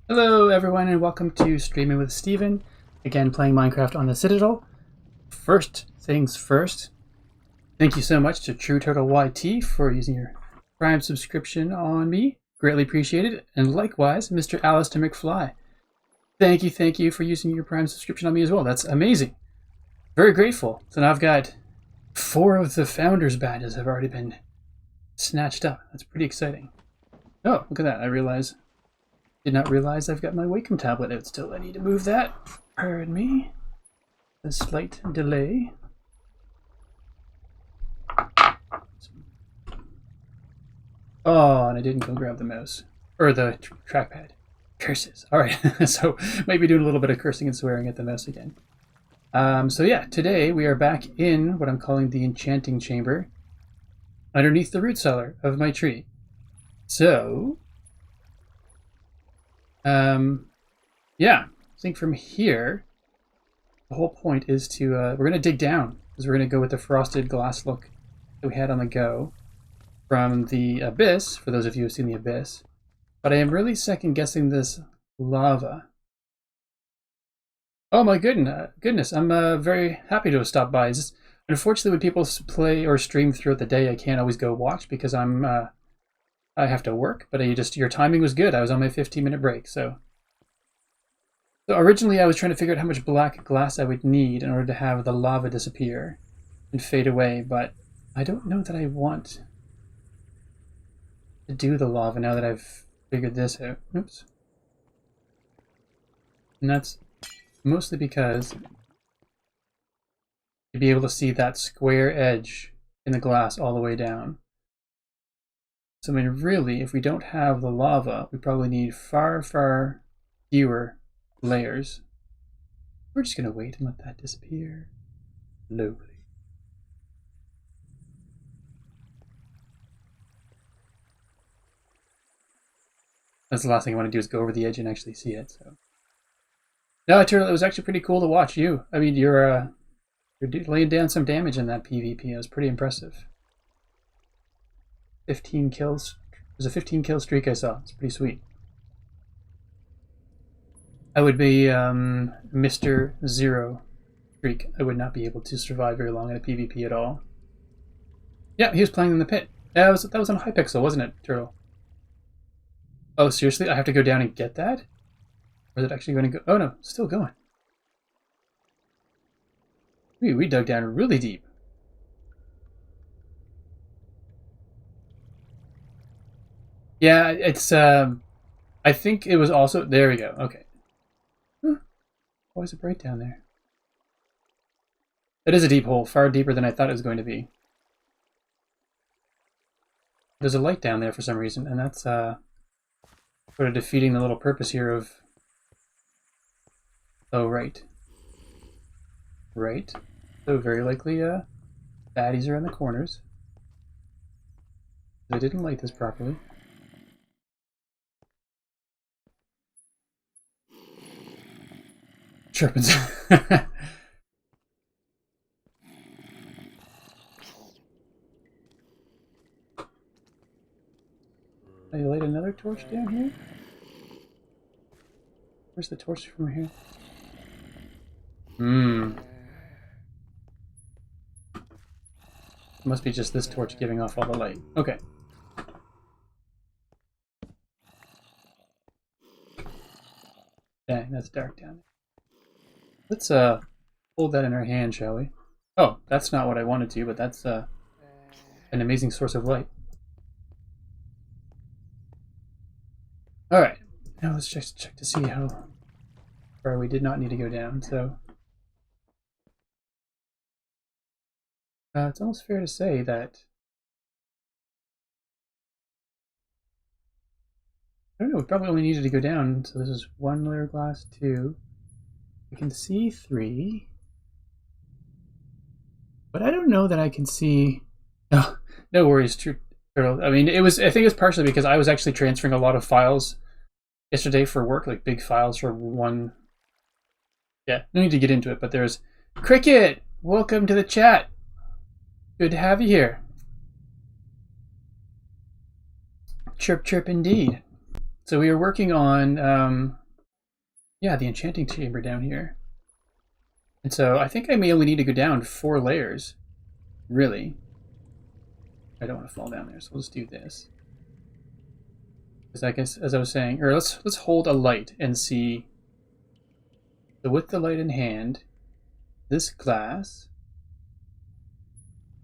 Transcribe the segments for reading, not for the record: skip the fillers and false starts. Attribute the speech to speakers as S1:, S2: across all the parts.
S1: Hello everyone and welcome to Streaming with Steven. Again, playing Minecraft on the Citadel. First things first, thank you so much to True Turtle YT for using your Prime subscription on me. Greatly appreciated. And likewise, Mr. Alistair McFly. Thank you for using your Prime subscription on me as well. That's amazing. Very grateful. So now I've got 4 of the Founders badges have already been snatched up. That's pretty exciting. Oh, look at that. Did not realize I've got my Wacom tablet out still. I need to move that. Pardon me. A slight delay. Oh, and I didn't go grab the mouse. Or the trackpad. Curses. Alright, so might be doing a little bit of cursing and swearing at the mouse again. So yeah, today we are back in what I'm calling the Enchanting Chamber. Underneath the root cellar of my tree. So... yeah, I think from here, the whole point is to, we're going to dig down, because we're going to go with the frosted glass look that we had on the go from the Abyss, for those of you who have seen the Abyss. But I am really second guessing this lava. Oh my goodness, I'm very happy to have stopped by. Unfortunately, when people play or stream throughout the day, I can't always go watch because I have to work, but your timing was good. I was on my 15-minute break, so originally I was trying to figure out how much black glass I would need in order to have the lava disappear and fade away, but I don't know that I want to do the lava now that I've figured this out. Oops. And that's mostly because you'd be able to see that square edge in the glass all the way down. So I mean, really, if we don't have the lava, we probably need far, far fewer layers. We're just going to wait and let that disappear slowly. That's the last thing I want to do is go over the edge and actually see it. So, no, Turtle, it was actually pretty cool to watch you. I mean, you're laying down some damage in that PvP. It was pretty impressive. 15 kills. There's a 15 kill streak I saw. It's pretty sweet. I would be Mr. Zero streak. I would not be able to survive very long in a PvP at all. Yeah, he was playing in the pit. That was on Hypixel, wasn't it, Turtle? Oh, seriously? I have to go down and get that? Or is it actually going to go? Oh no, it's still going. We dug down really deep. Yeah, it's I think it was also there we go. Okay. Huh. Why is it bright down there? It is a deep hole, far deeper than I thought it was going to be. There's a light down there for some reason, and that's sort of defeating the little purpose here of... Oh, right. Right. So very likely baddies are in the corners. I didn't light this properly. Chirpins. I light another torch down here? Where's the torch from here? It must be just this torch giving off all the light. Okay. Dang, that's dark down there. Let's hold that in our hand, shall we? Oh, that's not what I wanted to, but that's an amazing source of light. Alright, now let's just check to see how far we did not need to go down, so... it's almost fair to say that... I don't know, we probably only needed to go down, so this is 1 layer glass, 2. I can see 3. But I don't know that I can see... Oh, no worries, Turtle. I mean, I think it's partially because I was actually transferring a lot of files yesterday for work, like big files for one... Yeah, no need to get into it, but there's... Cricket! Welcome to the chat! Good to have you here. Chirp, chirp indeed. So we are working on, yeah, the enchanting chamber down here. And so I think I may only need to go down 4 layers, really. I don't want to fall down there, so we'll just do this. Because I guess, as I was saying, or let's hold a light and see. So with the light in hand, this glass,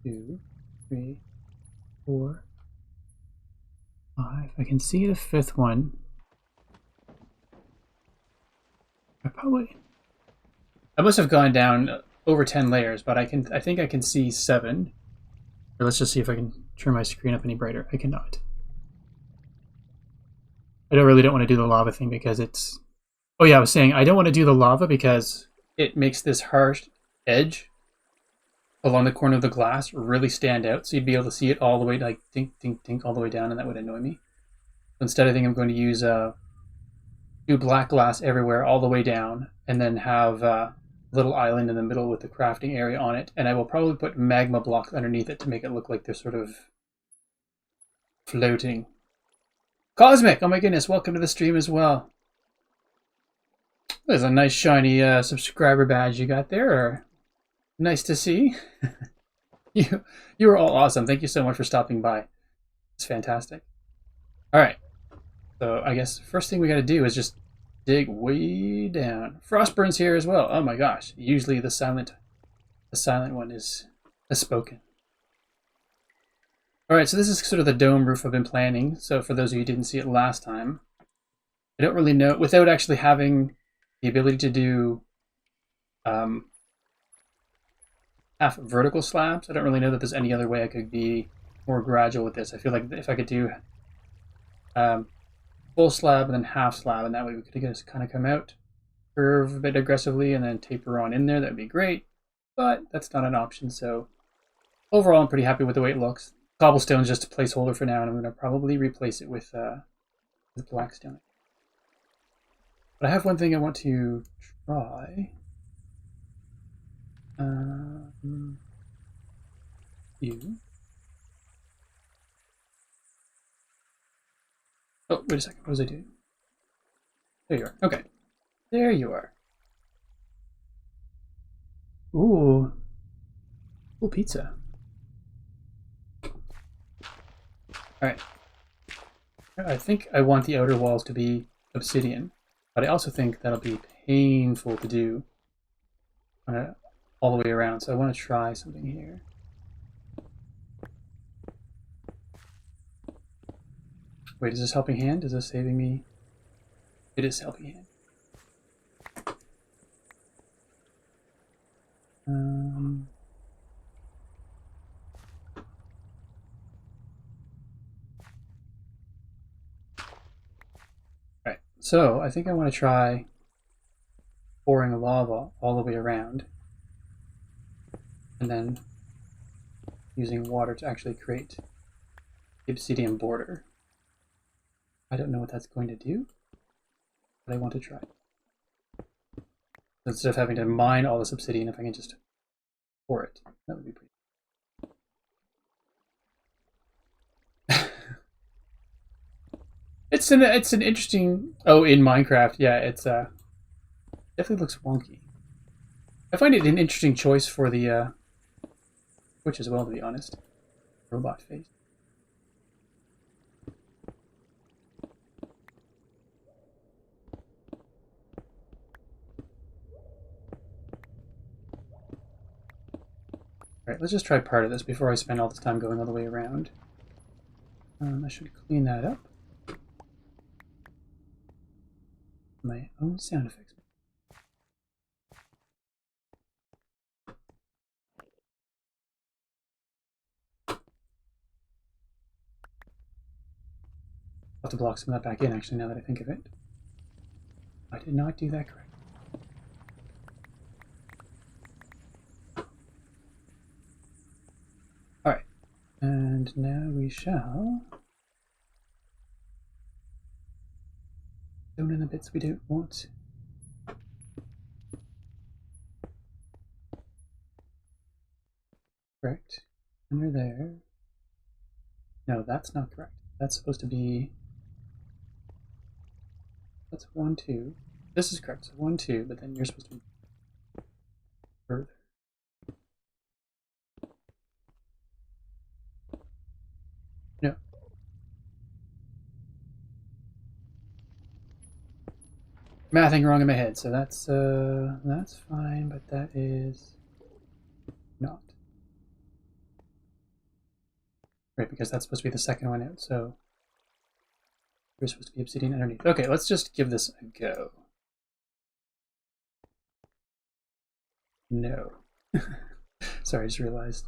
S1: 2, 3, 4, 5. I can see the 5th one. I must have gone down over 10 layers, but I think I can see 7. Or let's just see if I can turn my screen up any brighter. I cannot. I really don't want to do the lava thing because it's... Oh yeah, I was saying I don't want to do the lava because it makes this harsh edge along the corner of the glass really stand out. So you'd be able to see it all the way, like dink, dink, dink, all the way down, and that would annoy me. So instead, I think I'm going to use do black glass everywhere all the way down, and then have a little island in the middle with the crafting area on it. And I will probably put magma blocks underneath it to make it look like they're sort of floating. Cosmic! Oh my goodness, welcome to the stream as well. There's a nice shiny subscriber badge you got there. Nice to see. you are all awesome. Thank you so much for stopping by. It's fantastic. All right. So I guess first thing we got to do is just dig way down. Frostburn's here as well. Oh my gosh. Usually the silent one has spoken. All right, so this is sort of the dome roof I've been planning. So for those of you who didn't see it last time, I don't really know, without actually having the ability to do half vertical slabs, I don't really know that there's any other way I could be more gradual with this. I feel like if I could do full slab and then half slab, and that way we could just kind of come out, curve a bit aggressively, and then taper on in there, that'd be great. But that's not an option, so overall I'm pretty happy with the way it looks. Cobblestone's just a placeholder for now, and I'm going to probably replace it with blackstone. But I have one thing I want to try. You. Oh, wait a second. What was I doing? There you are. Okay. There you are. Ooh. Ooh, pizza. Alright. I think I want the outer walls to be obsidian, but I also think that'll be painful to do all the way around, so I want to try something here. Wait, is this helping hand? Is this saving me? It is helping hand. Right, so I think I want to try pouring lava all the way around, and then using water to actually create the obsidian border. I don't know what that's going to do, but I want to try. Instead of having to mine all this obsidian, if I can just pour it, that would be pretty. It's an interesting. Oh, in Minecraft, yeah, it's definitely looks wonky. I find it an interesting choice for the Twitch as well, to be honest. Robot face. Alright, let's just try part of this before I spend all this time going all the way around. I should clean that up. My own sound effects. I'll have to block some of that back in, actually, now that I think of it. I did not do that correctly. Alright, and now we shall fill in the bits we don't want. Correct. Under there. No, that's not correct. That's supposed to be That's 1, 2. This is correct. So 1, 2, but then you're supposed to be further. No. Mathing wrong in my head, so that's fine, but that is not. Right, because that's supposed to be the second one out, so there's supposed to be obsidian underneath. Okay, let's just give this a go. No. Sorry, I just realized.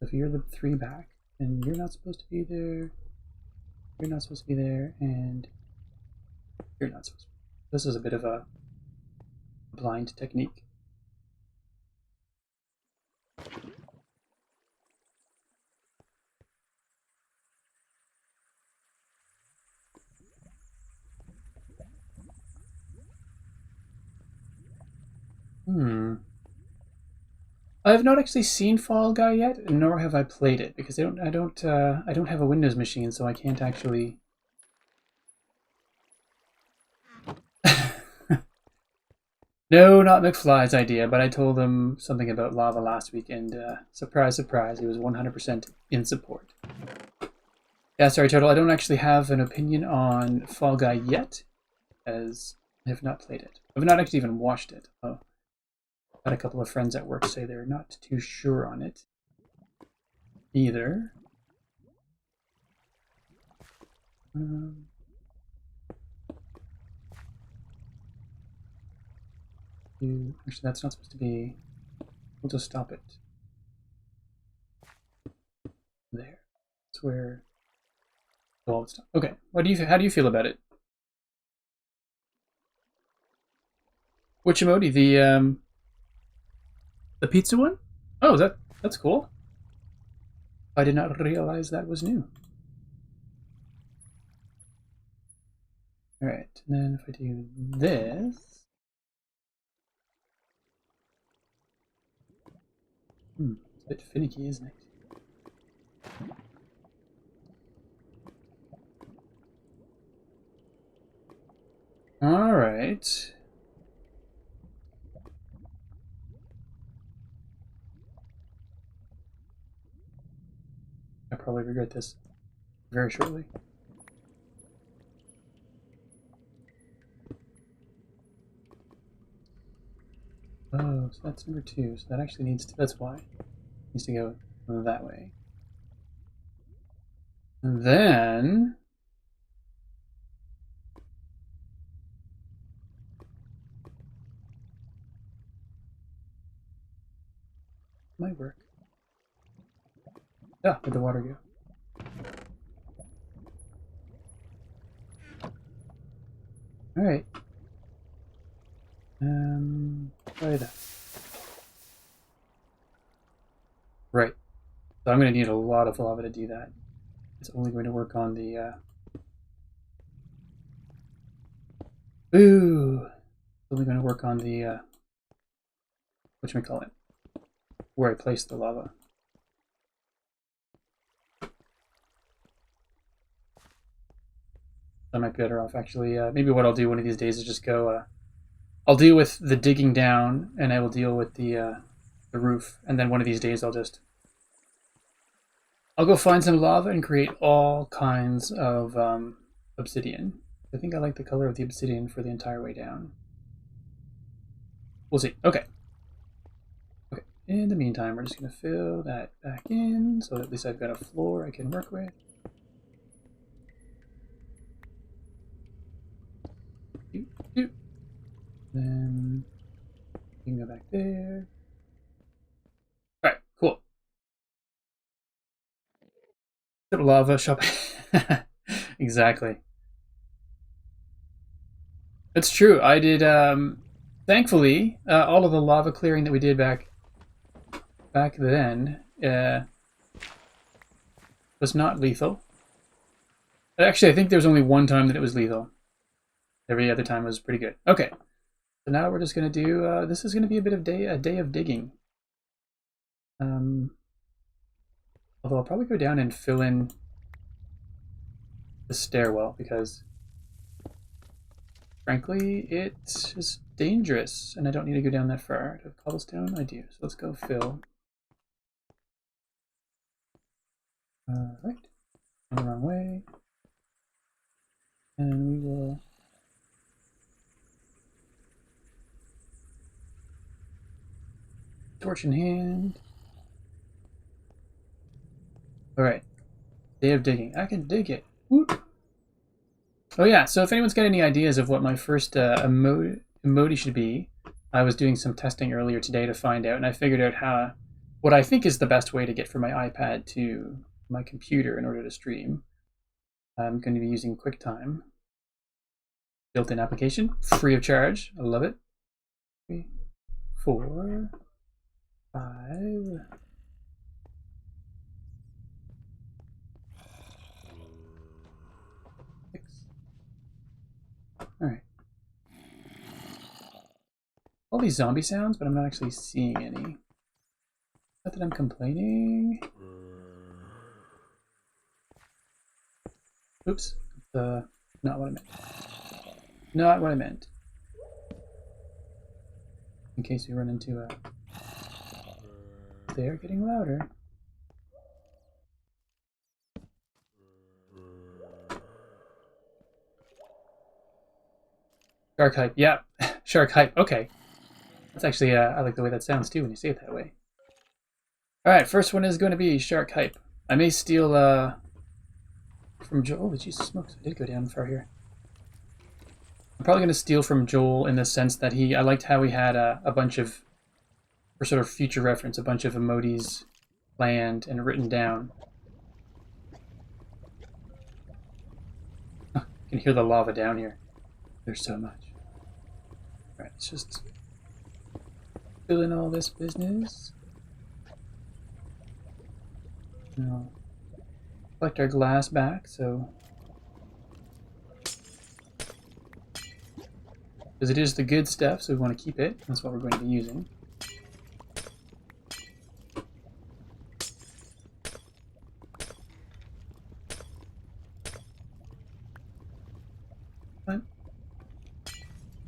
S1: If you're the 3 back, and you're not supposed to be there, you're not supposed to be there, and you're not supposed to be. This is a bit of a blind technique. I have not actually seen Fall Guy yet, nor have I played it because I don't have a Windows machine, so I can't actually. No, not McFly's idea, but I told him something about lava last week, and surprise, surprise, he was 100% in support. Yeah, sorry, Turtle, I don't actually have an opinion on Fall Guy yet, as I have not played it. I've not actually even watched it. Oh. Had a couple of friends at work say they're not too sure on it either. Actually, that's not supposed to be. We'll just stop it there. That's where all the stuff. Okay, what do you? How do you feel about it? Which emoji? The pizza one? Oh, that's cool. I did not realize that was new. All right, and then if I do this, it's a bit finicky, isn't it? All right. I'll probably regret this very shortly. Oh, so that's number 2. So that actually needs to. That's why it needs to go that way. And then might work. Ah, where'd the water go? All right. Try that. Right. So I'm going to need a lot of lava to do that. It's only going to work on the. Ooh. It's only going to work on the. Whatchamacallit? Where I place the lava. I might be better off actually. Maybe what I'll do one of these days is just go. I'll deal with the digging down, and I will deal with the roof, and then one of these days I'll go find some lava and create all kinds of obsidian. I think I like the color of the obsidian for the entire way down. We'll see. Okay. Okay. In the meantime, we're just going to fill that back in, so that at least I've got a floor I can work with. Then you can go back there. All right, cool. Lava shop. Exactly. It's true. I did. Thankfully, all of the lava clearing that we did back then was not lethal. Actually, I think there was only one time that it was lethal. Every other time was pretty good. Okay, so now we're just gonna do. This is gonna be a bit of a day of digging. Although I'll probably go down and fill in the stairwell because Frankly, it is dangerous, and I don't need to go down that far. Do I have cobblestone? I do. So let's go fill. Right. The wrong way. And we will torch in hand. Alright. Day of digging. I can dig it. Whoop. Oh yeah, so if anyone's got any ideas of what my first emoji should be, I was doing some testing earlier today to find out, and I figured out what I think is the best way to get from my iPad to my computer in order to stream. I'm going to be using QuickTime. Built-in application, free of charge. I love it. 3, 4, 5. Alright. All these zombie sounds, but I'm not actually seeing any. Not that I'm complaining. Oops. Not what I meant. Not what I meant. In case we run into a... They're getting louder. Shark hype. Yeah. Shark hype. Okay. That's actually, I like the way that sounds too when you say it that way. Alright, first one is going to be shark hype. I may steal, from Joel. Oh, Jesus smokes. I did go down far here. I'm probably going to steal from Joel in the sense that I liked how he had a bunch of, for sort of future reference, a bunch of emojis planned and written down. You can hear the lava down here. There's so much. Alright, let's just fill in all this business. Now, collect our glass back, so... Because it is the good stuff, so we want to keep it. That's what we're going to be using.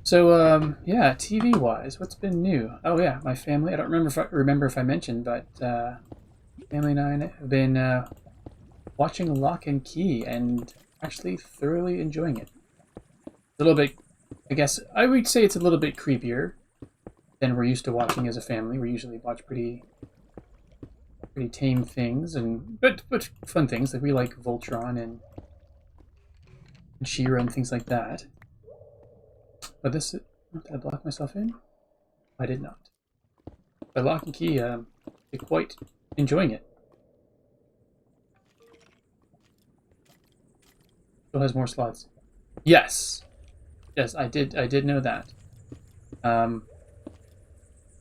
S1: So, yeah, TV-wise, what's been new? Oh yeah, my family. I don't remember if I mentioned, but family and I have been watching Lock and Key and actually thoroughly enjoying it. A little bit, I guess, I would say it's a little bit creepier than we're used to watching as a family. We usually watch pretty tame things, but fun things. Like we like Voltron and She-Ra and things like that. But this, did I block myself in? I did not. But Lock and Key, I'm quite enjoying it. Still has more slots. Yes, yes, I did know that. I've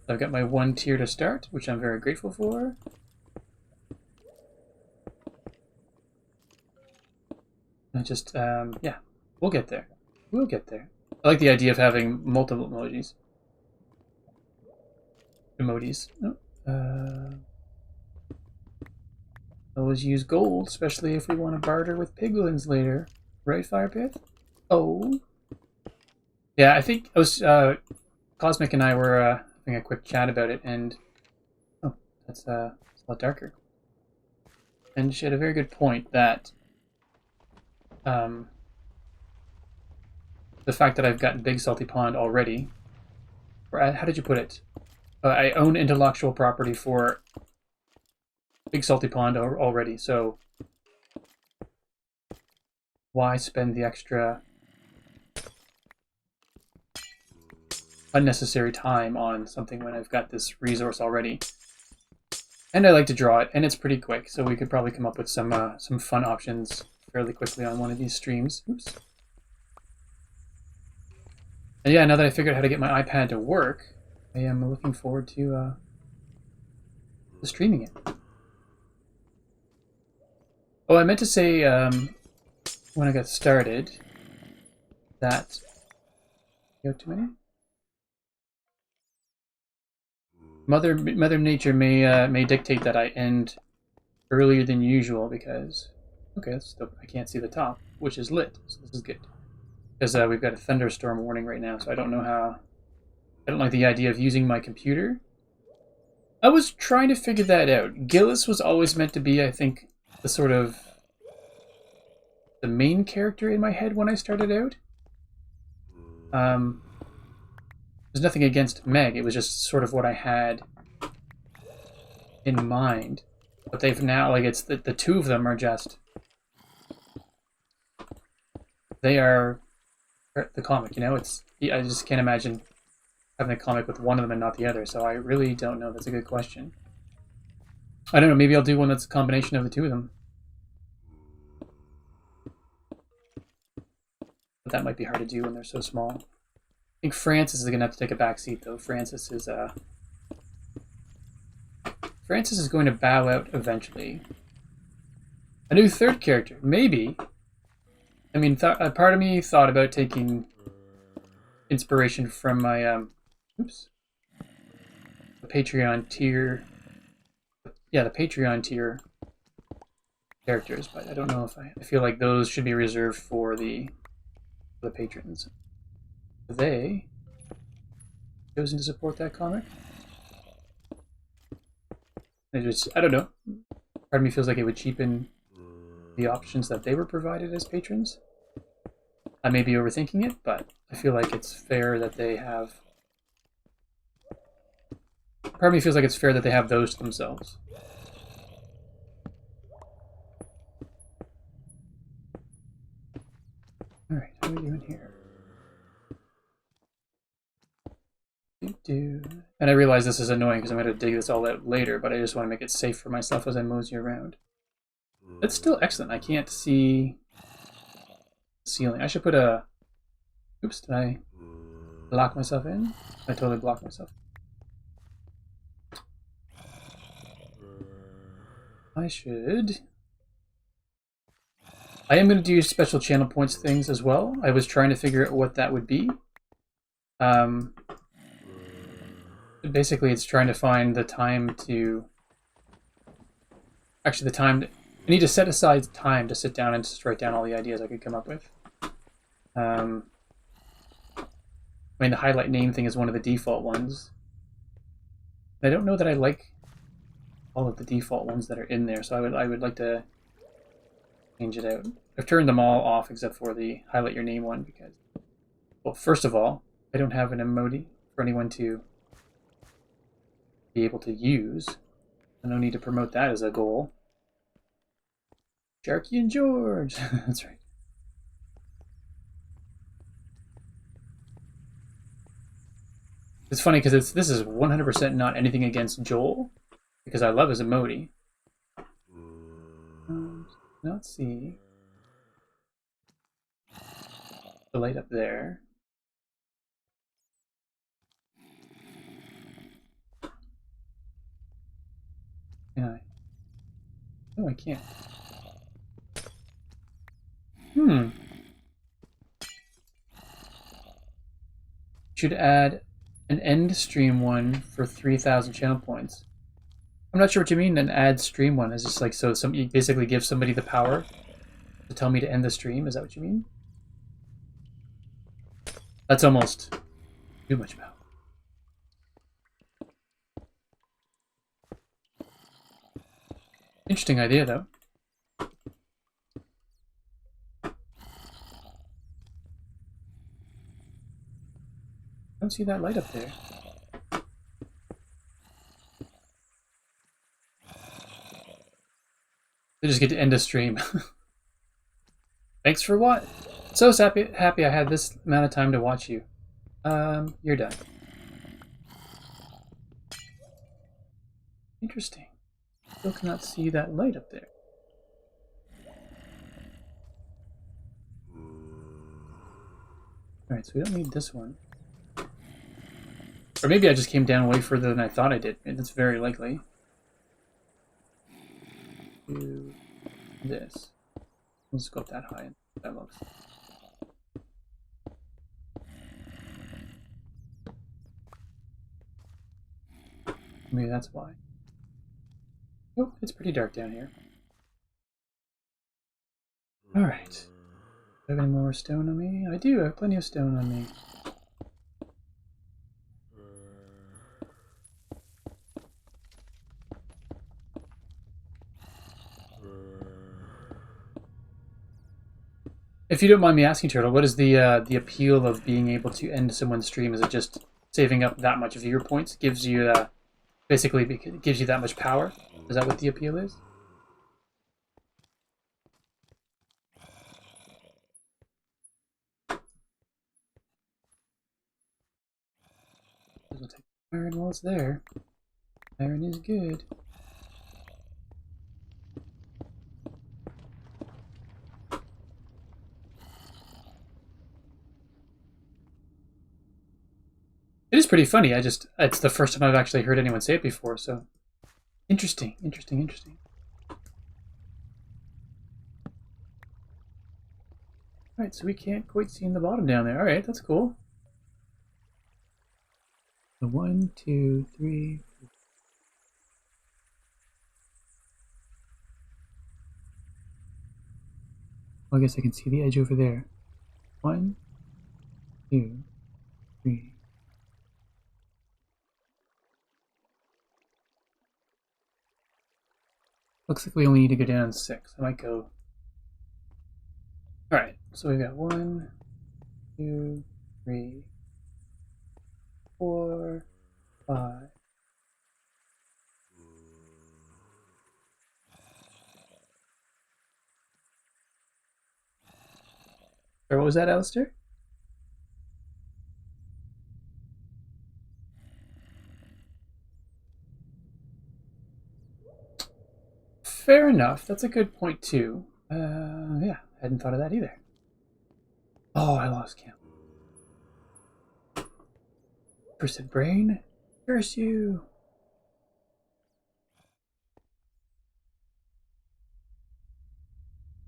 S1: got my 1 tier to start, which I'm very grateful for. I just, yeah, we'll get there. We'll get there. I like the idea of having multiple emojis. Oh, always use gold, especially if we want to barter with piglins later. Right, Firepith? Oh. Yeah, I think I was, Cosmic and I were having a quick chat about it, and... Oh, it's a lot darker. And she had a very good point that... the fact that I've got Big Salty Pond already, or how did you put it? I own intellectual property for Big Salty Pond already, so why spend the extra unnecessary time on something when I've got this resource already? And I like to draw it, and it's pretty quick, so we could probably come up with some fun options fairly quickly on one of these streams. Oops. And yeah, now that I figured out how to get my iPad to work, I am looking forward to streaming it. Oh, I meant to say when I got started that... You have too many? Mother Nature may dictate that I end earlier than usual because... Okay, that's still, I can't see the top, which is lit, so this is good. because we've got a thunderstorm warning right now, so I don't know how... I don't like the idea of using my computer. I was trying to figure that out. Gillis was always meant to be, I think, the sort of... the main character in my head when I started out. There's nothing against Meg, it was just sort of what I had in mind. But they've now, like, it's the two of them are just... they are the comic, you know? It's... I just can't imagine having a comic with one of them and not the other, so I really don't know. That's a good question. I don't know, maybe I'll do one that's a combination of the two of them. But that might be hard to do when they're so small. I think Francis is going to have to take a back seat, though. Francis is going to bow out eventually. A new third character, maybe. I mean, part of me thought about taking inspiration from my the Patreon tier. Yeah, the Patreon tier characters, but I don't know if I feel like those should be reserved for the patrons. They chosen to support that comic. I don't know. Part of me feels like it would cheapen the options that they were provided as patrons. I may be overthinking it, but I feel like it's fair that they have... part of me feels like it's fair that they have those to themselves. Alright, how are we doing here? And I realize this is annoying because I'm going to dig this all out later, but I just want to make it safe for myself as I mosey around. It's still excellent. I can't see the ceiling. I should put a... oops, did I lock myself in? I totally blocked myself. I should... I am going to do special channel points things as well. I was trying to figure out what that would be. Basically, it's trying to find the time to... actually, the time... I need to set aside time to sit down and just write down all the ideas I could come up with. I mean, the highlight name thing is one of the default ones. I don't know that I like all of the default ones that are in there, so I would like to change it out. I've turned them all off except for the highlight your name one because, well, first of all, I don't have an emoji for anyone to be able to use. I no need to promote that as a goal. Sharky and George! That's right. It's funny because this is 100% not anything against Joel, because I love his emoji. Let's see. The light up there. Can I? No, I can't. Should add an end stream one for 3,000 channel points. I'm not sure what you mean, an add stream one. Is just like, so you basically give somebody the power to tell me to end the stream? Is that what you mean? That's almost too much power. Interesting idea, though. I don't see that light up there. They just get to end a stream. Thanks for what? So happy I had this amount of time to watch you. You're done. Interesting. Still cannot see that light up there. Alright, so we don't need this one. Or maybe I just came down way further than I thought I did. That's very likely. Do this. Let's go up that high. That looks. Maybe that's why. Oh, it's pretty dark down here. Alright. Do I have any more stone on me? I do, I have plenty of stone on me. If you don't mind me asking, Turtle, what is the appeal of being able to end someone's stream? Is it just saving up that much viewer points? Gives you basically gives you that much power? Is that what the appeal is? We'll take iron while it's there. Iron is good. It is pretty funny. It's the first time I've actually heard anyone say it before, so interesting, interesting, interesting. Alright, so we can't quite see in the bottom down there. Alright, that's cool. So 1, 2, 3, 4. Well, I guess I can see the edge over there. 1, 2, 3. Looks like we only need to go down 6. I might go. Alright, so we've got 1, 2, 3, 4, 5. Or what was that, Alistair? Fair enough. That's a good point too. Yeah, hadn't thought of that either. Oh, I lost count. Cursed brain, curse you.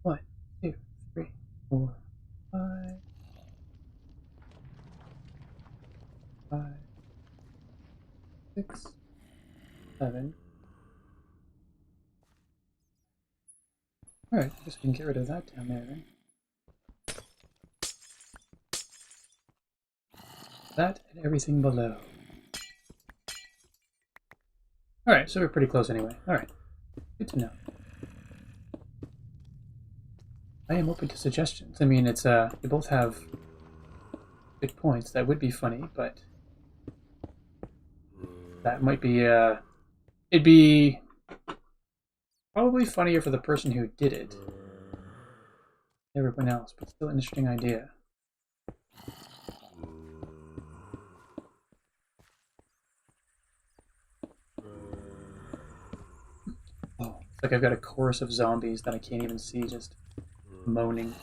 S1: One, two, three, 4, 5, 5, 6, 7. All right, I guess we can get rid of that down there then. That and everything below. All right, so we're pretty close anyway. All right, good to know. I am open to suggestions. I mean, it's you both have good points. That would be funny, but that might be it'd be probably funnier for the person who did it than everyone else, but still an interesting idea. Oh, it's like I've got a chorus of zombies that I can't even see, just moaning.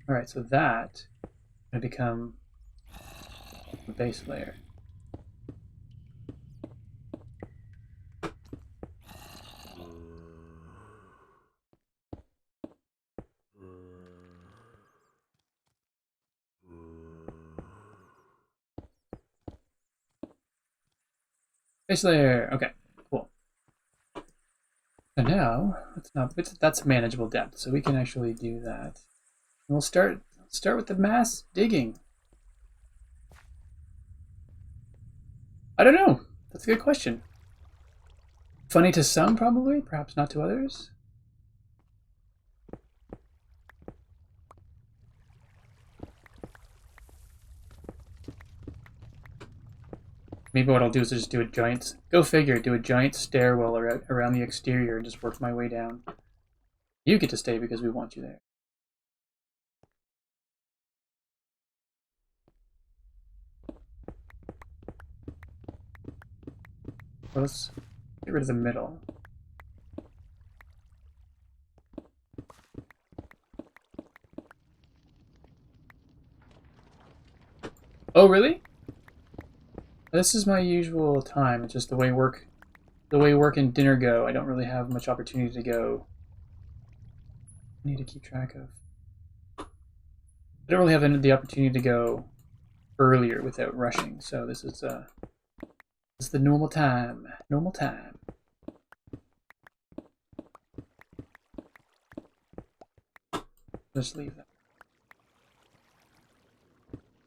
S1: Alright, so that going to become the base layer. Base layer. Okay, cool. So now that's manageable depth, so we can actually do that. And we'll start with the mass digging. I don't know. That's a good question. Funny to some, probably, perhaps not to others. Maybe what I'll do is just do a giant, go figure, do a giant stairwell around the exterior and just work my way down. You get to stay because we want you there. Well, let's get rid of the middle. Oh, really? This is my usual time. It's just the way work and dinner go. I don't really have much opportunity to go. I need to keep track of. I don't really have the opportunity to go earlier without rushing. So this is the normal time. Normal time. Just leave that.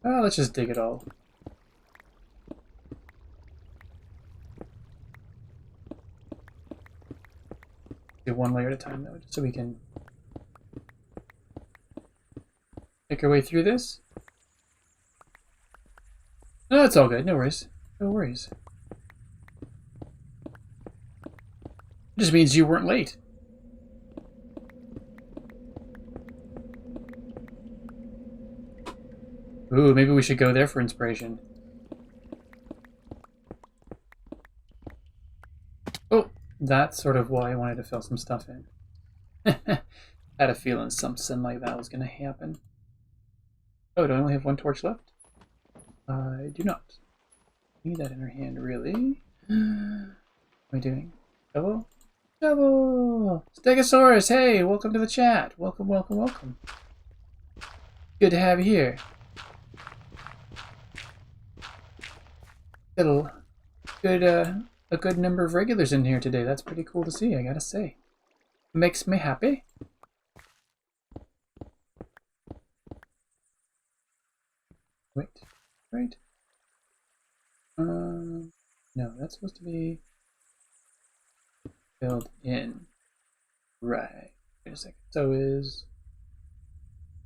S1: Oh, let's just dig it all. Do one layer at a time, though, just so we can make our way through this. No, it's all good. No worries. No worries. It just means you weren't late. Ooh, maybe we should go there for inspiration. Oh, that's sort of why I wanted to fill some stuff in. I had a feeling something like that was going to happen. Oh, do I only have one torch left? I do not. Need that in her hand, really? What am I doing? Double? Double! Stegosaurus, hey! Welcome to the chat. Welcome, welcome, welcome. Good to have you here. A good number of regulars in here today. That's pretty cool to see, I gotta say. Makes me happy. Wait, right? No, that's supposed to be filled in. Right. Wait a second. So is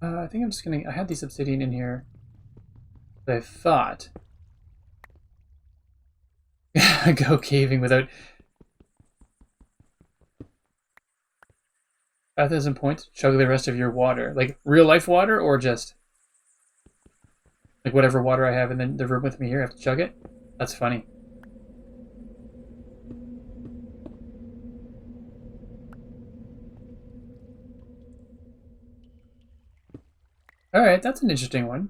S1: I think I'm just gonna. I had these obsidian in here. But I thought go caving without. At this point, chug the rest of your water, like real life water, or just like whatever water I have in the room with me here. I have to chug it. That's funny. All right, that's an interesting one.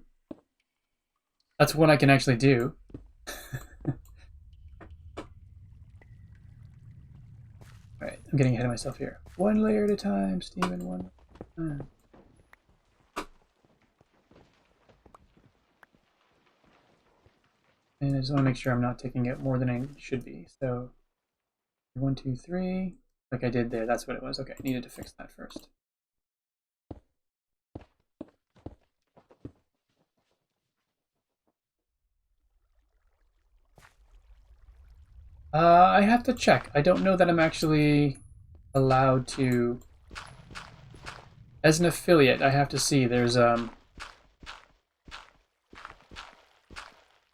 S1: That's one I can actually do. Alright, I'm getting ahead of myself here. One layer at a time, Steven, one at a time. And I just want to make sure I'm not taking out more than I should be. So, 1, 2, 3. Like I did there, that's what it was. Okay, I needed to fix that first. I have to check. I don't know that I'm actually allowed to. As an affiliate, I have to see. There's I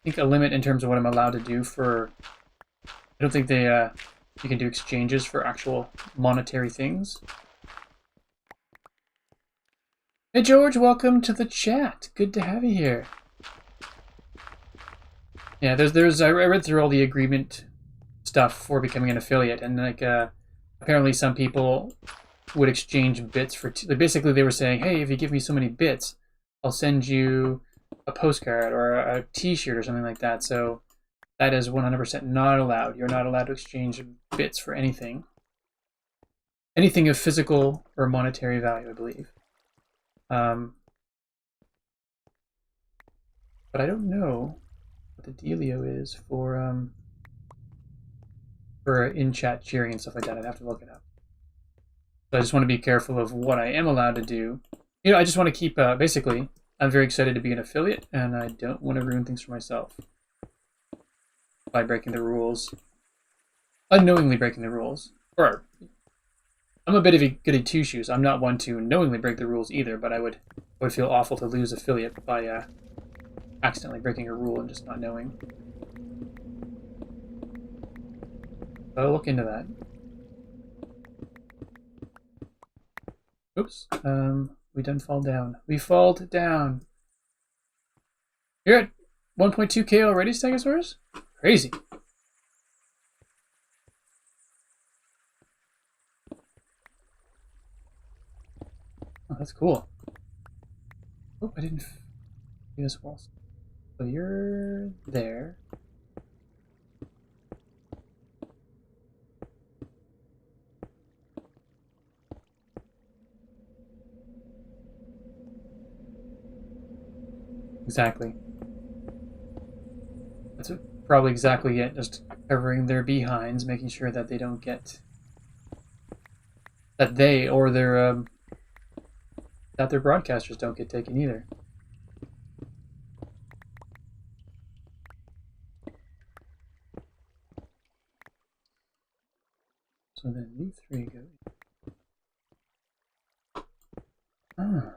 S1: think a limit in terms of what I'm allowed to do for. I don't think they you can do exchanges for actual monetary things. Hey George, welcome to the chat. Good to have you here. Yeah, I read through all the agreement stuff for becoming an affiliate, and like apparently some people would exchange bits for basically they were saying, hey, if you give me so many bits, I'll send you a postcard or a t-shirt or something like that. So that is 100% not allowed. You're not allowed to exchange bits for anything of physical or monetary value, I believe. But I don't know what the dealio is for in-chat cheering and stuff like that. I'd have to look it up. So I just want to be careful of what I am allowed to do. You know, I just want to keep, basically, I'm very excited to be an affiliate, and I don't want to ruin things for myself by breaking the rules. Unknowingly breaking the rules. Or, I'm a bit of a goody two-shoes. I'm not one to knowingly break the rules either, but I would feel awful to lose affiliate by accidentally breaking a rule and just not knowing. I'll look into that. Oops. We done fall down. We falled down. You're at 1.2k already, Stegosaurus? Crazy. Oh, that's cool. Oh, I didn't do this wall. So you're there. Exactly. That's probably exactly it. Just covering their behinds, making sure that they don't get... that they or their that their broadcasters don't get taken either. So then you three go. Ah.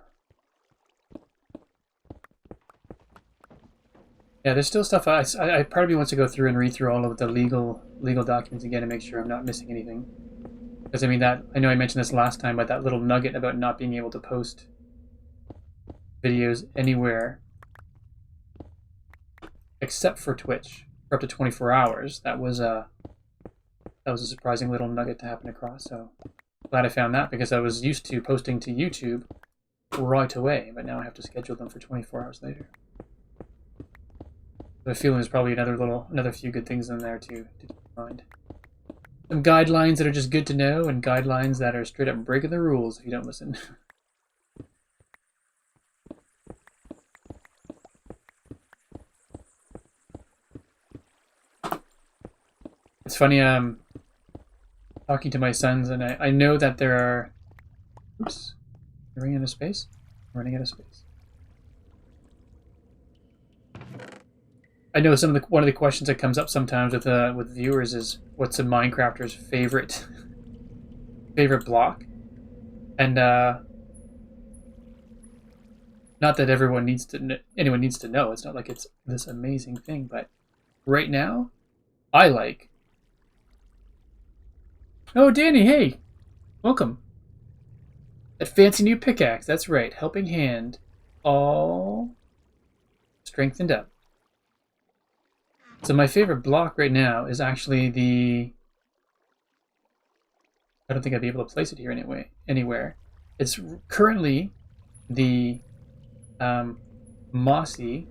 S1: Yeah, there's still stuff. I part of me wants to go through and read through all of the legal documents again and make sure I'm not missing anything. Because I mean that I know I mentioned this last time, but that little nugget about not being able to post videos anywhere except for Twitch for up to 24 hours. That was a surprising little nugget to happen across. So glad I found that because I was used to posting to YouTube right away, but now I have to schedule them for 24 hours later. I feel there's probably another few good things in there to keep in mind. Some guidelines that are just good to know, and guidelines that are straight up breaking the rules if you don't listen. It's funny, talking to my sons, and I know that there are... Oops. You're running out of space? I'm running out of space. I know one of the questions that comes up sometimes with viewers is what's a Minecrafter's favorite block, and not that anyone needs to know. It's not like it's this amazing thing, but right now, I like. Oh, Danny, hey, welcome. That fancy new pickaxe. That's right, helping hand, all strengthened up. So my favorite block right now is actually the... I don't think I'd be able to place it here anywhere. It's currently the mossy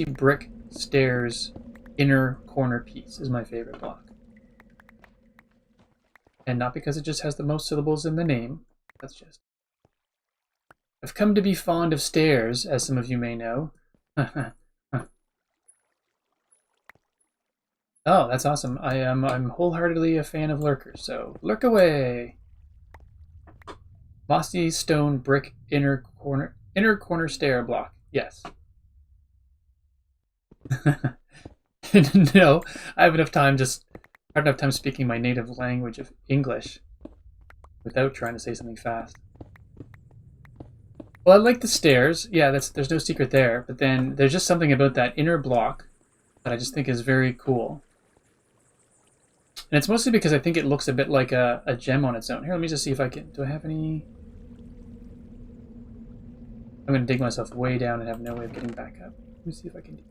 S1: brick stairs inner corner piece is my favorite block. And not because it just has the most syllables in the name. That's just... I've come to be fond of stairs, as some of you may know. Oh, that's awesome. I'm wholeheartedly a fan of lurkers, so lurk away. Mossy stone brick inner corner stair block. Yes. No, I have enough time speaking my native language of English without trying to say something fast. Well, I like the stairs. Yeah, there's no secret there, but then there's just something about that inner block that I just think is very cool. And it's mostly because I think it looks a bit like a gem on its own. Here, let me just see if I can... Do I have any... I'm going to dig myself way down and have no way of getting back up. Let me see if I can do...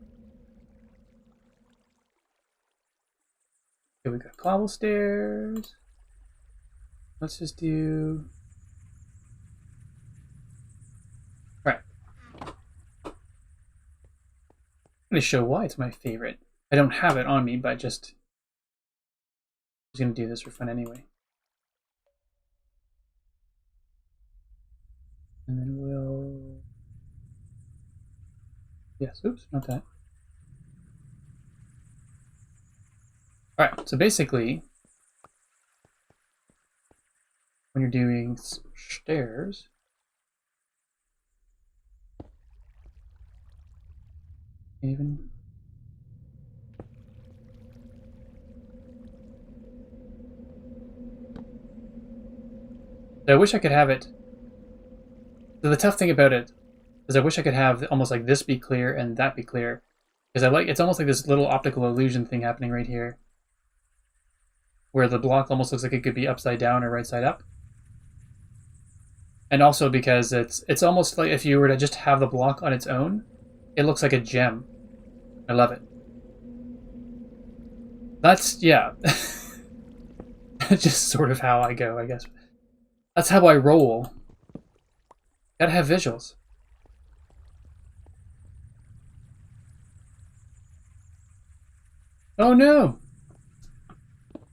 S1: Okay, we got cobble stairs. Let's just do... Alright. I'm going to show why it's my favorite. I don't have it on me, but just... I'm just going to do this for fun anyway. And then we'll... Yes, oops, not that. Alright, so basically, when you're doing stairs, even... So I wish I could have it... So the tough thing about it is I wish I could have almost like this be clear and that be clear. Because it's almost like this little optical illusion thing happening right here. Where the block almost looks like it could be upside down or right side up. And also because it's almost like if you were to just have the block on its own, it looks like a gem. I love it. That's, yeah. That's just sort of how I go, I guess. That's how I roll. Gotta have visuals. Oh no!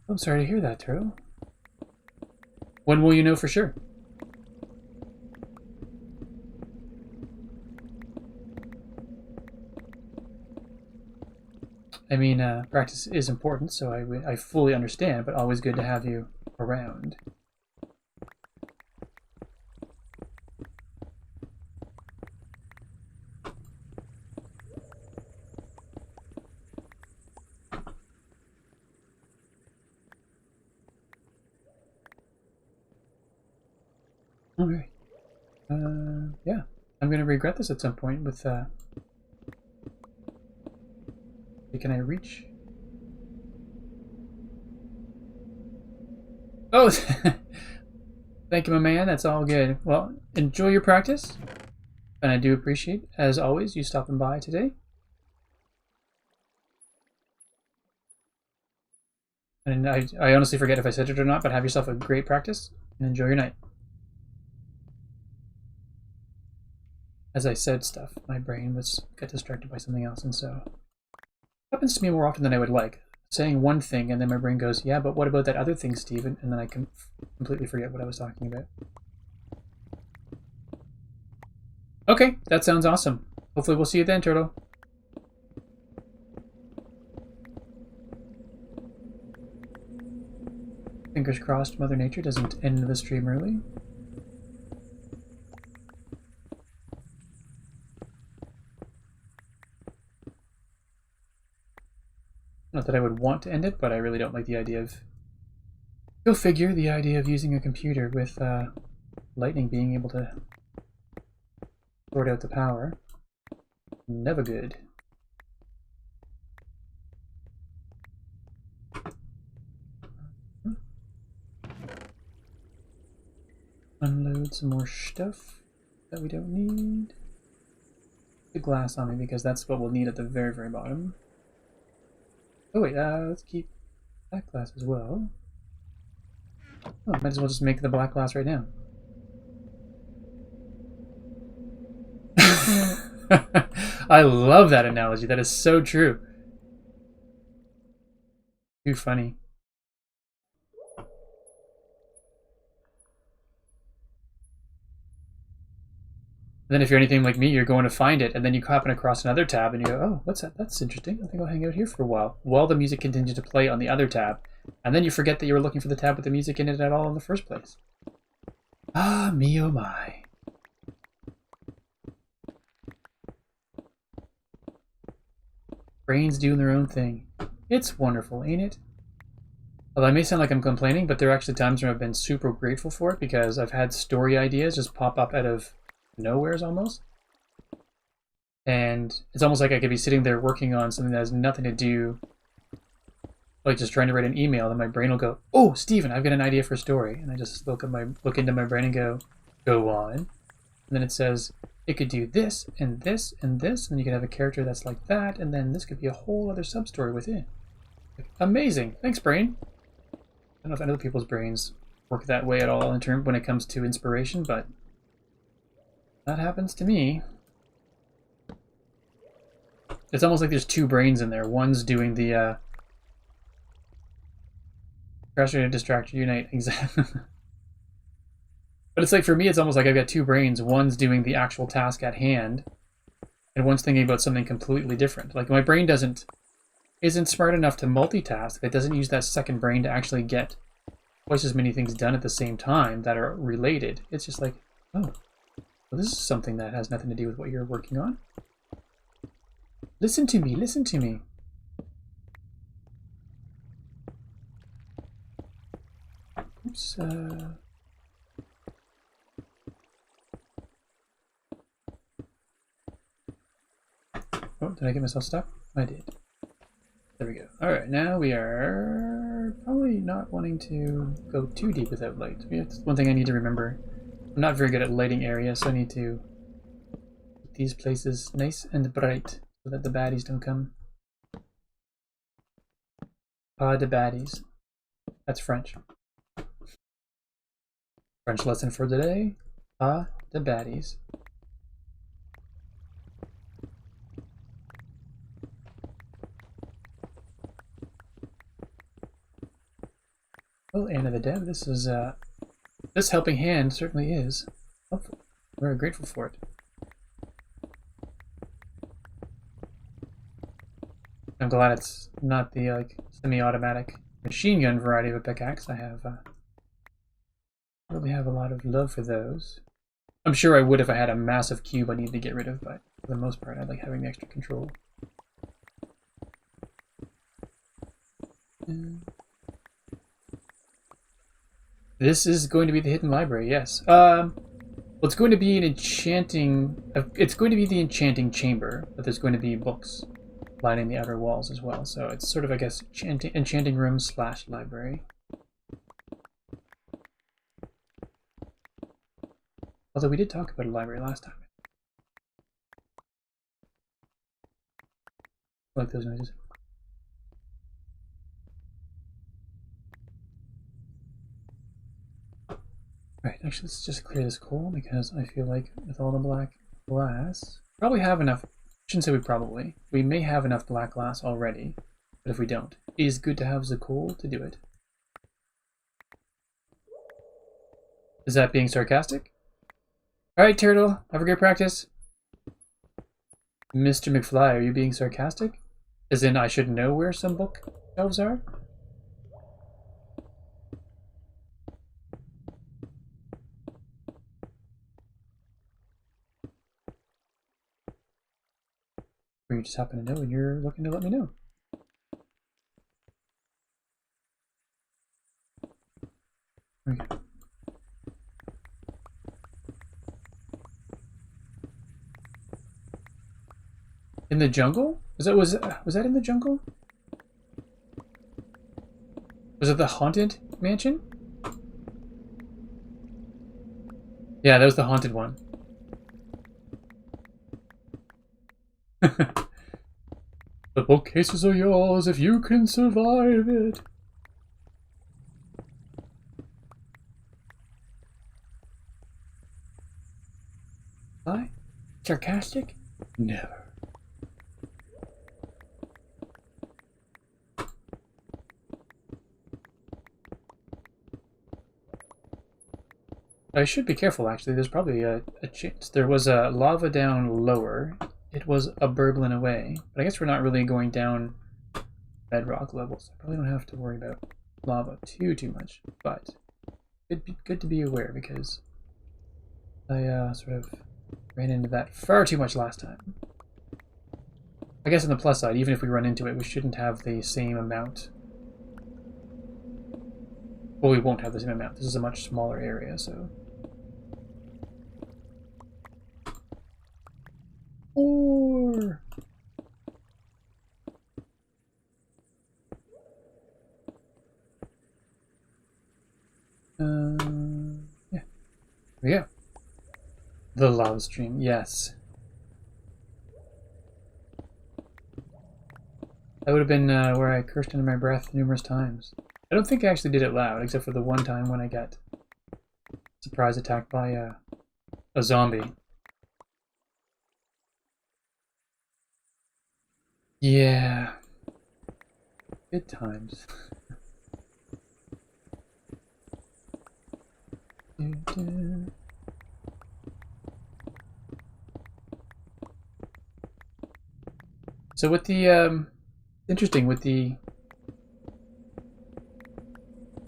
S1: I'm sorry to hear that, Turtle. When will you know for sure? I mean, practice is important, so I fully understand, but always good to have you around. Alright. Yeah. I'm gonna regret this at some point with, can I reach? Oh! Thank you, my man. That's all good. Well, enjoy your practice. And I do appreciate, as always, you stopping by today. And I honestly forget if I said it or not, but have yourself a great practice and enjoy your night. As I said stuff, my brain got distracted by something else, and so it happens to me more often than I would like. Saying one thing, and then my brain goes, yeah, but what about that other thing, Steven? And then I can completely forget what I was talking about. Okay, that sounds awesome. Hopefully we'll see you then, Turtle. Fingers crossed Mother Nature doesn't end the stream early. Not that I would want to end it, but I really don't like the idea of... Go figure, the idea of using a computer with lightning being able to sort out the power. Never good. Unload some more stuff that we don't need. The glass on me because that's what we'll need at the very, very bottom. Oh wait, let's keep that glass as well. Oh, might as well just make the black glass right now. I love that analogy. That is so true. Too funny. And then if you're anything like me, you're going to find it, and then you happen across another tab, and you go, oh, what's that? That's interesting. I think I'll hang out here for a while the music continues to play on the other tab. And then you forget that you were looking for the tab with the music in it at all in the first place. Ah, me oh my. Brains doing their own thing. It's wonderful, ain't it? Although I may sound like I'm complaining, but there are actually times where I've been super grateful for it because I've had story ideas just pop up out of nowheres almost. And it's almost like I could be sitting there working on something that has nothing to do, like just trying to write an email, and my brain will go, oh, Steven, I've got an idea for a story. And I just look into my brain and go on. And then it says, it could do this, and this, and this, and then you could have a character that's like that, and then this could be a whole other sub-story within. Like, amazing. Thanks, brain. I don't know if other people's brains work that way at all in terms when it comes to inspiration, but that happens to me. It's almost like there's two brains in there. One's doing the frustrated, distracted, unite. Exactly. But it's like for me, it's almost like I've got two brains. One's doing the actual task at hand, and one's thinking about something completely different. Like my brain isn't smart enough to multitask. It doesn't use that second brain to actually get twice as many things done at the same time that are related. It's just like, oh, well, this is something that has nothing to do with what you're working on. Listen to me, listen to me. Oops, oh, did I get myself stuck? I did. There we go. Alright, now we are probably not wanting to go too deep without light. That's one thing I need to remember. I'm not very good at lighting areas, so I need to keep these places nice and bright so that the baddies don't come. Pas de baddies. That's French. French lesson for today. Pas de baddies. Well, Anna the Dev, this helping hand certainly is helpful. We're grateful for it. I'm glad it's not the like semi-automatic machine gun variety of a pickaxe. I really have a lot of love for those. I'm sure I would if I had a massive cube I needed to get rid of, but for the most part, I like having the extra control. This is going to be the hidden library, yes. Well, it's going to be an enchanting... It's going to be the enchanting chamber, but there's going to be books lining the outer walls as well. So it's sort of, I guess, enchanting room / library. Although we did talk about a library last time. I like those noises. Right, actually, let's just clear this coal because I feel like with all the black glass, probably have enough. Shouldn't say we may have enough black glass already, but if we don't, it is good to have the coal to do it. Is that being sarcastic? Alright, Turtle, have a great practice. Mr. McFly, are you being sarcastic? As in, I should know where some book shelves are? Or you just happen to know and you're looking to let me know? Okay. In the jungle? Was that in the jungle? Was it the haunted mansion? Yeah, that was the haunted one. The bookcases are yours if you can survive it. I? Sarcastic? Never. I should be careful, actually. There's probably a chance. There was a lava down lower. It was a burbling away. But I guess we're not really going down bedrock levels. I probably don't have to worry about lava too much. But it'd be good to be aware because I sort of ran into that far too much last time. I guess on the plus side, even if we run into it, we shouldn't have the same amount. Well, we won't have the same amount. This is a much smaller area, so... Or... yeah. There we go. The lava stream, yes. That would have been where I cursed under my breath numerous times. I don't think I actually did it loud, except for the one time when I got surprise attacked by a zombie. Yeah. Good times. So with the interesting with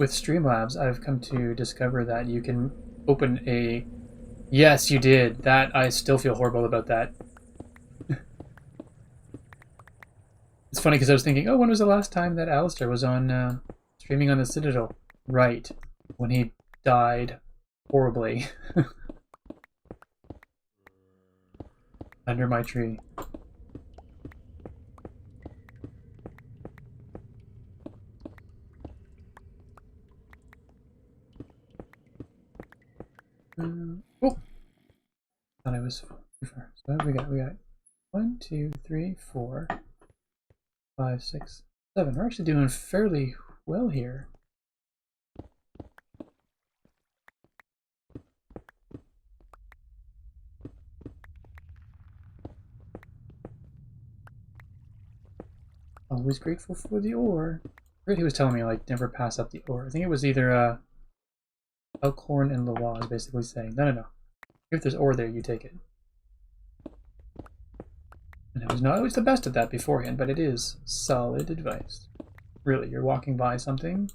S1: Streamlabs, I've come to discover that you can open a... Yes, you did. That, I still feel horrible about that. It's funny because I was thinking, oh, when was the last time that Alistair was on streaming on the Citadel? Right, when he died horribly under my tree. Oh, thought I was too far. So we got 1, 2, 3, 4, 5, 6, 7. We're actually doing fairly well here. Always grateful for the ore. He was telling me like never pass up the ore. I think it was either Elkhorn and Lawaz basically saying, no. If there's ore there, you take it. And I was not always the best at that beforehand, but it is solid advice. Really, you're walking by something,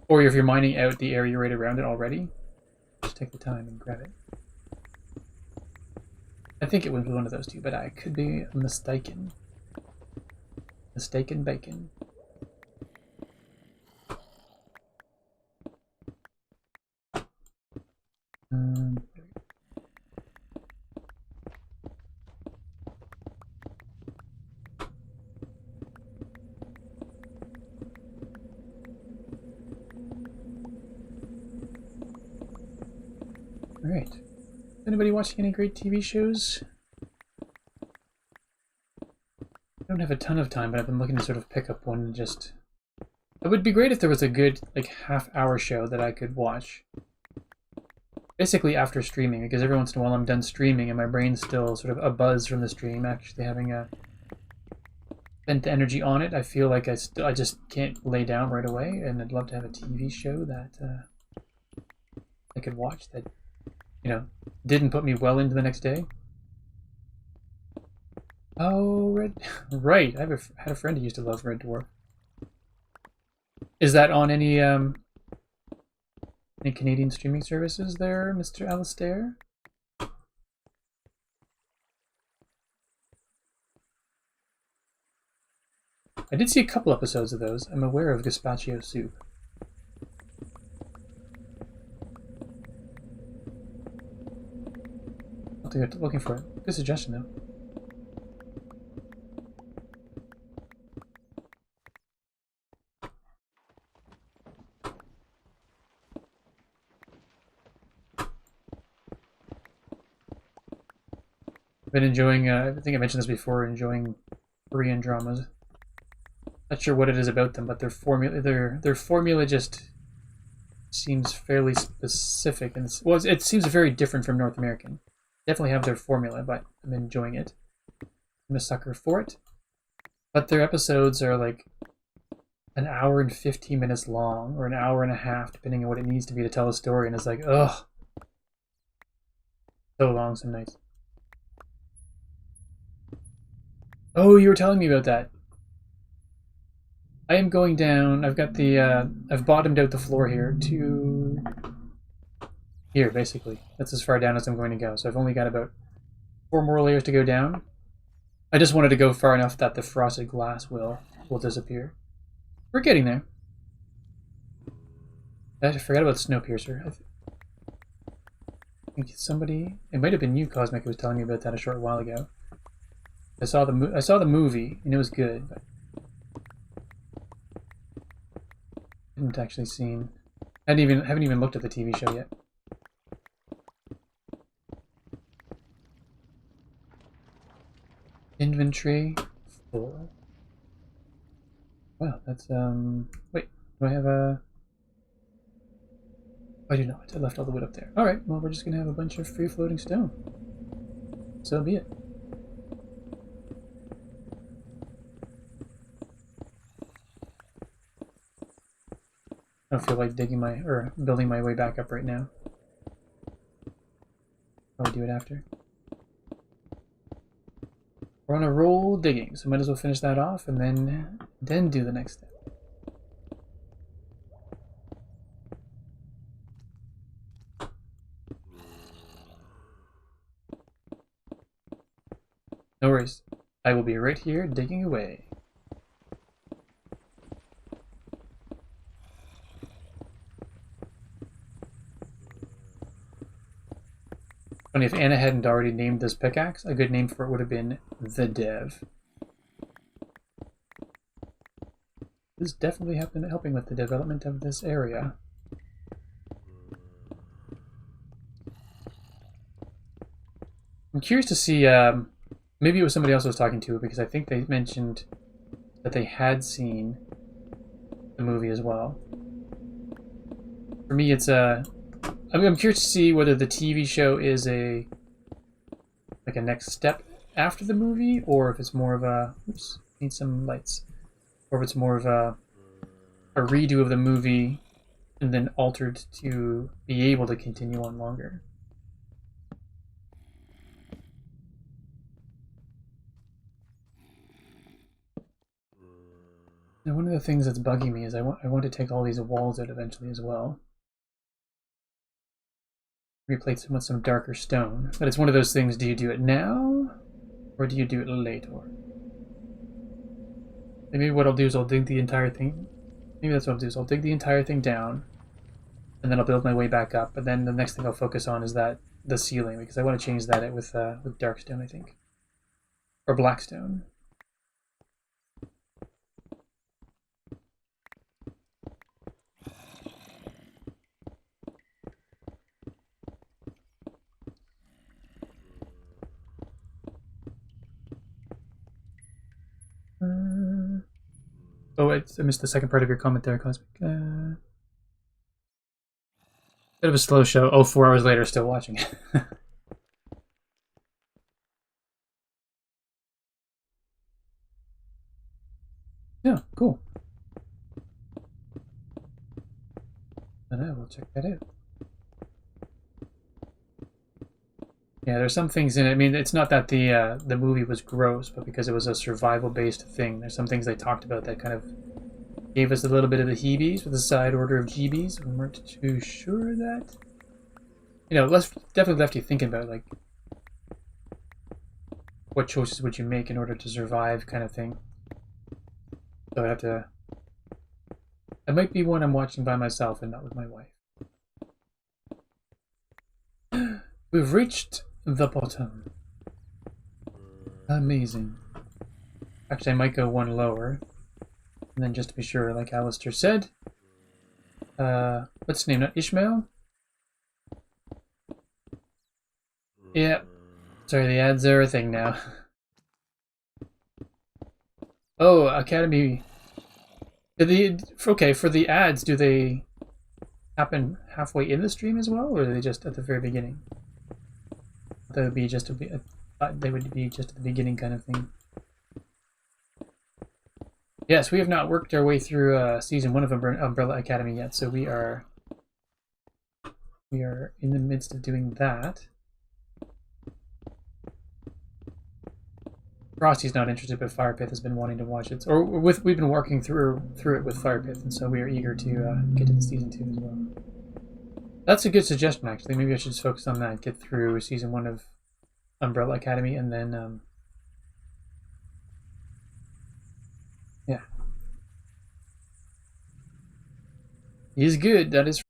S1: or if you're mining out the area right around it already, just take the time and grab it. I think it was one of those two, but I could be mistaken. Mistaken bacon. Alright. Anybody watching any great TV shows? I don't have a ton of time, but I've been looking to sort of pick up one and just... It would be great if there was a good, like, half-hour show that I could watch. Basically after streaming, because every once in a while I'm done streaming and my brain's still sort of abuzz from the stream, actually having a spent energy on it. I feel like I just can't lay down right away, and I'd love to have a TV show that I could watch that, you know, didn't put me well into the next day. Oh, right. I had a friend who used to love Red Dwarf. Is that on any Canadian streaming services there, Mr. Alistair? I did see a couple episodes of those. I'm aware of Gazpacho Soup. I'll have to go looking for it. Good suggestion, though. Been enjoying, I think I mentioned this before, enjoying Korean dramas. Not sure what it is about them, but their formula just seems fairly specific, and well, it seems very different from North American. Definitely have their formula, but I'm enjoying it. I'm a sucker for it. But their episodes are like an hour and 15 minutes long, or an hour and a half, depending on what it needs to be to tell a story, and it's like, ugh. So long some nights. Oh, you were telling me about that. I am going down. I've got the, I've bottomed out the floor here to here, basically. That's as far down as I'm going to go. So I've only got about 4 more layers to go down. I just wanted to go far enough that the frosted glass will disappear. We're getting there. I forgot about Snowpiercer. I think somebody, it might have been you, Cosmic, who was telling me about that a short while ago. I saw the movie and it was good, but I haven't actually seen. Haven't even looked at the TV show yet. Inventory full. Wow, that's wait, do I have a? I do not. I left all the wood up there. All right. Well, we're just gonna have a bunch of free-floating stone. So be it. I don't feel like building my way back up right now. I'll do it after. We're on a roll digging, so might as well finish that off and then do the next step. No worries. I will be right here digging away. Funny, if Anna hadn't already named this pickaxe, a good name for it would have been the Dev. This is definitely helping with the development of this area. I'm curious to see, maybe it was somebody else I was talking to, because I think they mentioned that they had seen the movie as well. For me, it's I'm curious to see whether the TV show is like a next step after the movie, or if it's more of a, oops, need some lights, or if it's more of a redo of the movie and then altered to be able to continue on longer. Now, one of the things that's bugging me is I want to take all these walls out eventually as well. Replace them with some darker stone. But it's one of those things, do you do it now? Or do you do it later? Maybe what I'll do is I'll dig the entire thing. Maybe that's what I'll do is I'll dig the entire thing down. And then I'll build my way back up. But then the next thing I'll focus on is the ceiling. Because I want to change that with dark stone, I think. Or black stone. Oh, I missed the second part of your comment there, Cosmic. Bit of a slow show. Oh, 4 hours later, still watching it. Yeah, cool. I know, we'll check that out. Yeah, there's some things in it. I mean, it's not that the movie was gross, but because it was a survival-based thing, there's some things they talked about that kind of gave us a little bit of the heebies with a side order of GBs. We weren't too sure that. You know, definitely left you thinking about, like, what choices would you make in order to survive kind of thing. So I'd have to... It might be one I'm watching by myself and not with my wife. We've reached the bottom. Amazing. Actually, I might go one lower. And then just to be sure, like Alistair said. What's his name? Ishmael? Yeah. Sorry, the ads are a thing now. Oh, Academy. Okay, for the ads, do they happen halfway in the stream as well, or are they just at the very beginning? They would be just they would be just at the beginning kind of thing. Yes, we have not worked our way through season 1 of Umbrella Academy yet, so we are in the midst of doing that. Frosty's not interested, but Firepith has been wanting to watch it. We've been working through it with Firepith, and so we are eager to get to the season 2 as well. That's a good suggestion, actually. Maybe I should just focus on that, get through season 1 of Umbrella Academy, and then yeah. He's good, that is